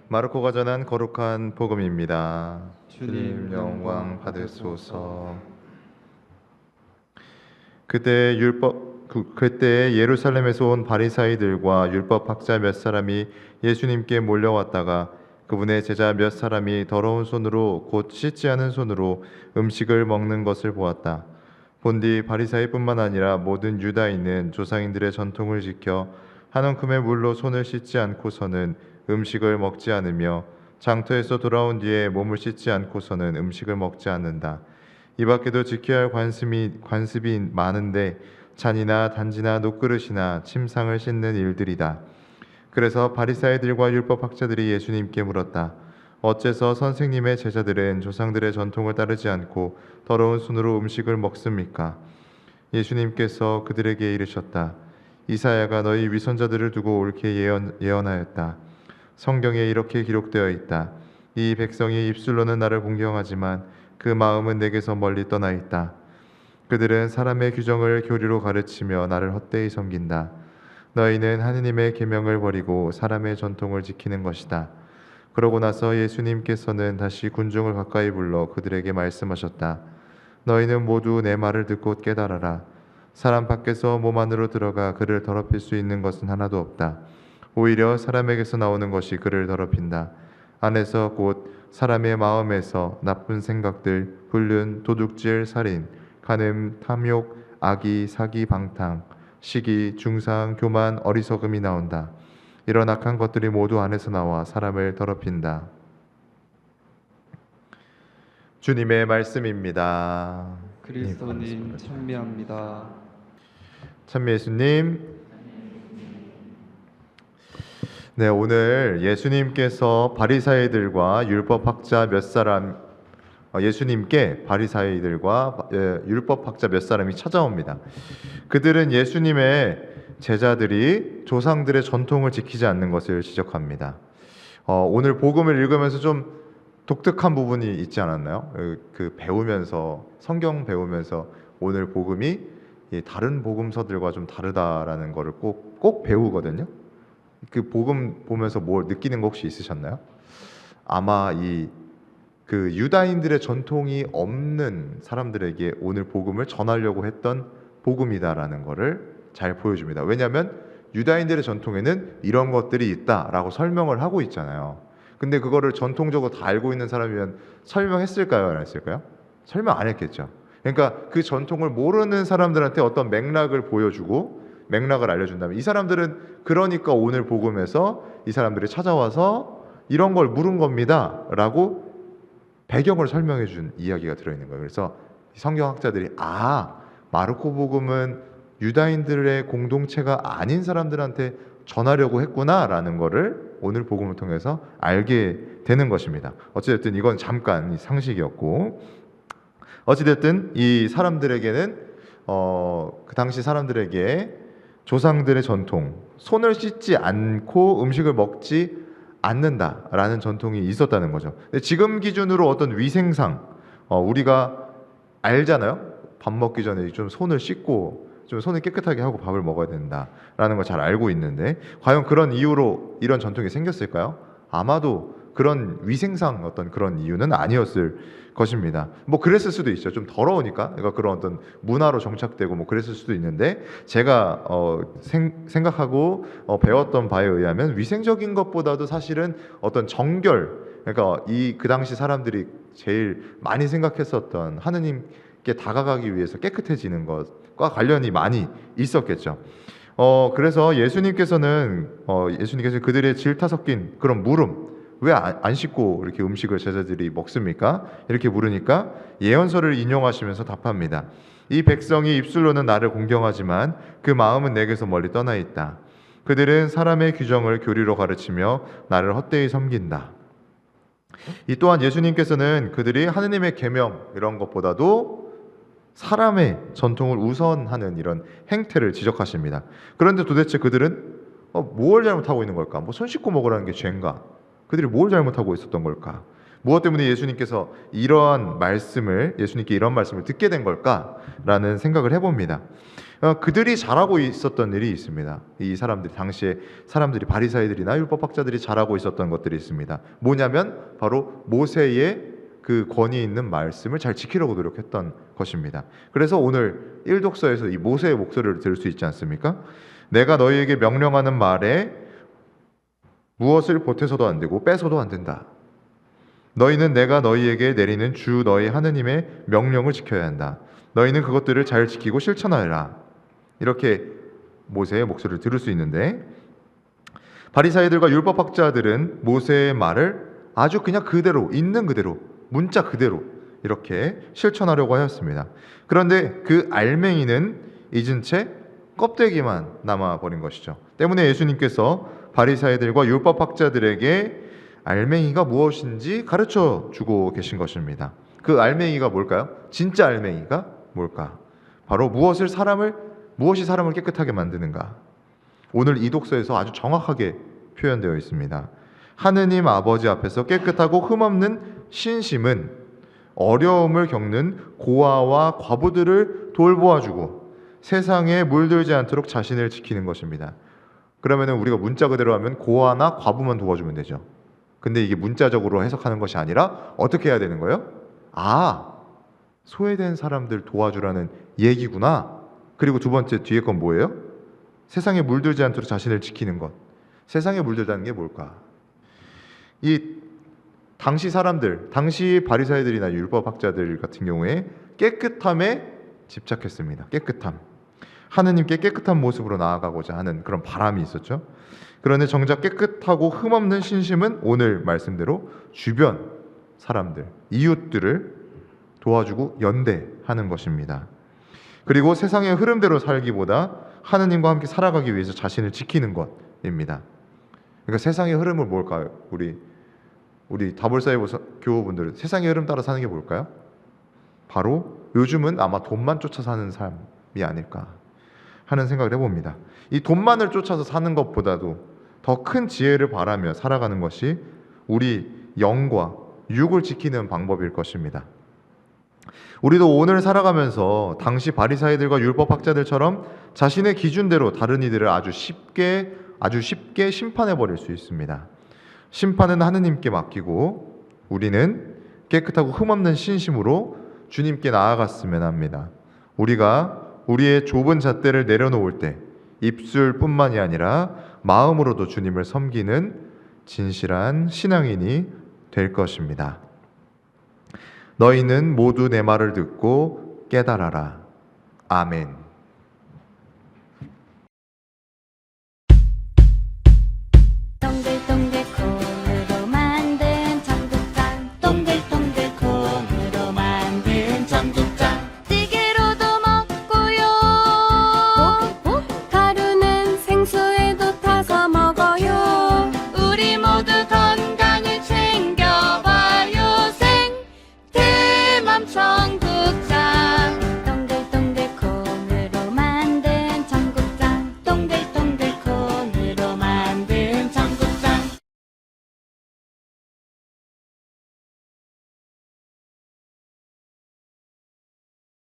마르코가 전한 거룩한 복음입니다. 주님 영광 받으소서. 그때 예루살렘에서 온 바리사이들과 율법 학자 몇 사람이 예수님께 몰려왔다가 그분의 제자 몇 사람이 더러운 손으로 곧 씻지 않은 손으로 음식을 먹는 것을 보았다. 본디 바리사이뿐만 아니라 모든 유다인은 조상인들의 전통을 지켜 한 움큼의 물로 손을 씻지 않고서는 음식을 먹지 않으며 장터에서 돌아온 뒤에 몸을 씻지 않고서는 음식을 먹지 않는다. 이 밖에도 지켜야 할 관습이 많은데 잔이나 단지나 녹그릇이나 침상을 씻는 일들이다. 그래서 바리사이들과 율법 학자들이 예수님께 물었다. 어째서 선생님의 제자들은 조상들의 전통을 따르지 않고 더러운 손으로 음식을 먹습니까? 예수님께서 그들에게 이르셨다. 이사야가 너희 위선자들을 두고 옳게 예언하였다. 성경에 이렇게 기록되어 있다. 이 백성이 입술로는 나를 공경하지만 그 마음은 내게서 멀리 떠나 있다. 그들은 사람의 규정을 교리로 가르치며 나를 헛되이 섬긴다. 너희는 하느님의 계명을 버리고 사람의 전통을 지키는 것이다. 그러고 나서 예수님께서는 다시 군중을 가까이 불러 그들에게 말씀하셨다. 너희는 모두 내 말을 듣고 깨달아라. 사람 밖에서 몸 안으로 들어가 그를 더럽힐 수 있는 것은 하나도 없다. 오히려 사람에게서 나오는 것이 그를 더럽힌다. 안에서 곧 사람의 마음에서 나쁜 생각들, 불륜, 도둑질, 살인, 간음, 탐욕, 악의, 사기, 방탕, 시기, 중상, 교만, 어리석음이 나온다. 이런 악한 것들이 모두 안에서 나와 사람을 더럽힌다. 주님의 말씀입니다. 그리스도님 찬미합니다. 찬미 예수님. 네, 오늘 예수님께서 바리사이들과 율법학자 몇 사람 예수님께 바리사이들과 율법학자 몇 사람이 찾아옵니다. 그들은 예수님의 제자들이 조상들의 전통을 지키지 않는 것을 지적합니다. 오늘 복음을 읽으면서 좀 독특한 부분이 있지 않았나요? 배우면서 성경 배우면서 오늘 복음이 다른 복음서들과 좀 다르다라는 것을 꼭 배우거든요. 그 복음 보면서 뭘 느끼는 거 혹시 있으셨나요? 아마 그 유다인들의 전통이 없는 사람들에게 오늘 복음을 전하려고 했던 복음이다라는 것을 잘 보여줍니다. 왜냐하면 유다인들의 전통에는 이런 것들이 있다라고 설명을 하고 있잖아요. 근데 그거를 전통적으로 다 알고 있는 사람이면 설명했을까요? 안 했을까요? 설명 안 했겠죠. 그러니까 그 전통을 모르는 사람들한테 어떤 맥락을 보여주고 맥락을 알려준다면 이 사람들은 그러니까 오늘 복음에서 이 사람들이 찾아와서 이런 걸 물은 겁니다 라고 배경을 설명해 준 이야기가 들어있는 거예요. 그래서 성경학자들이 마르코 복음은 유다인들의 공동체가 아닌 사람들한테 전하려고 했구나라는 거를 오늘 복음을 통해서 알게 되는 것입니다. 어찌됐든 이건 잠깐 상식이었고, 어찌됐든 이 사람들에게는 그 당시 사람들에게 조상들의 전통, 손을 씻지 않고 음식을 먹지 않는다라는 전통이 있었다는 거죠. 근데 지금 기준으로 어떤 위생상 우리가 알잖아요. 밥 먹기 전에 좀 손을 씻고 좀 손을 깨끗하게 하고 밥을 먹어야 된다라는 걸 잘 알고 있는데 과연 그런 이유로 이런 전통이 생겼을까요? 아마도 그런 위생상 어떤 그런 이유는 아니었을 것입니다. 뭐 그랬을 수도 있죠. 좀 더러우니까 그러니까 그런 어떤 문화로 정착되고 뭐 그랬을 수도 있는데 제가 생각하고 배웠던 바에 의하면 위생적인 것보다도 사실은 어떤 정결 그러니까 그 당시 사람들이 제일 많이 생각했었던 하느님께 다가가기 위해서 깨끗해지는 것과 관련이 많이 있었겠죠. 그래서 예수님께서 그들의 질타 섞인 그런 물음 왜 안 씻고 이렇게 음식을 제자들이 먹습니까? 이렇게 물으니까 예언서를 인용하시면서 답합니다. 이 백성이 입술로는 나를 공경하지만 그 마음은 내게서 멀리 떠나 있다. 그들은 사람의 규정을 교리로 가르치며 나를 헛되이 섬긴다. 이 또한 예수님께서는 그들이 하느님의 계명 이런 것보다도 사람의 전통을 우선하는 이런 행태를 지적하십니다. 그런데 도대체 그들은 뭘 잘못하고 있는 걸까? 뭐 손 씻고 먹으라는 게 죄인가? 그들이 뭘 잘못하고 있었던 걸까? 무엇 때문에 예수님께 이런 말씀을 듣게 된 걸까라는 생각을 해봅니다. 그들이 잘하고 있었던 일이 있습니다. 이 사람들 당시에 사람들이 바리사이들이나 율법학자들이 잘하고 있었던 것들이 있습니다. 뭐냐면 바로 모세의 그 권위 있는 말씀을 잘 지키려고 노력했던 것입니다. 그래서 오늘 1독서에서 이 모세의 목소리를 들을 수 있지 않습니까? 내가 너희에게 명령하는 말에 무엇을 보태서도 안 되고 빼서도 안 된다. 너희는 내가 너희에게 내리는 주 너희 하느님의 명령을 지켜야 한다. 너희는 그것들을 잘 지키고 실천하라. 이렇게 모세의 목소리를 들을 수 있는데, 바리사이들과 율법학자들은 모세의 말을 아주 그냥 그대로, 있는 그대로, 문자 그대로 이렇게 실천하려고 하였습니다. 그런데 그 알맹이는 잊은 채 껍데기만 남아버린 것이죠. 때문에 예수님께서 바리사이들과 율법학자들에게 알맹이가 무엇인지 가르쳐 주고 계신 것입니다. 그 알맹이가 뭘까요? 진짜 알맹이가 뭘까? 바로 무엇이 사람을 깨끗하게 만드는가? 오늘 이 독서에서 아주 정확하게 표현되어 있습니다. 하느님 아버지 앞에서 깨끗하고 흠없는 신심은 어려움을 겪는 고아와 과부들을 돌보아주고 세상에 물들지 않도록 자신을 지키는 것입니다. 그러면 우리가 문자 그대로 하면 고아나 과부만 도와주면 되죠. 근데 이게 문자적으로 해석하는 것이 아니라 어떻게 해야 되는 거예요? 소외된 사람들 도와주라는 얘기구나. 그리고 두 번째 뒤에 건 뭐예요? 세상에 물들지 않도록 자신을 지키는 것. 세상에 물들다는 게 뭘까? 이 당시 사람들, 당시 바리사이들이나 율법학자들 같은 경우에 깨끗함에 집착했습니다. 깨끗함. 하느님께 깨끗한 모습으로 나아가고자 하는 그런 바람이 있었죠. 그런데 정작 깨끗하고 흠없는 신심은 오늘 말씀대로 주변 사람들, 이웃들을 도와주고 연대하는 것입니다. 그리고 세상의 흐름대로 살기보다 하느님과 함께 살아가기 위해서 자신을 지키는 것입니다. 그러니까 세상의 흐름을 뭘까요? 우리 다볼사회 교우분들은 세상의 흐름 따라 사는 게 뭘까요? 바로 요즘은 아마 돈만 쫓아 사는 삶이 아닐까 하는 생각을 해봅니다. 이 돈만을 쫓아서 사는 것보다도 더 큰 지혜를 바라며 살아가는 것이 우리 영과 육을 지키는 방법일 것입니다. 우리도 오늘 살아가면서 당시 바리사이들과 율법학자들처럼 자신의 기준대로 다른 이들을 아주 쉽게 심판해 버릴 수 있습니다. 심판은 하느님께 맡기고 우리는 깨끗하고 흠없는 신심으로 주님께 나아갔으면 합니다. 우리가 우리의 좁은 잣대를 내려놓을 때 입술뿐만이 아니라 마음으로도 주님을 섬기는 진실한 신앙인이 될 것입니다. 너희는 모두 내 말을 듣고 깨달아라. 아멘.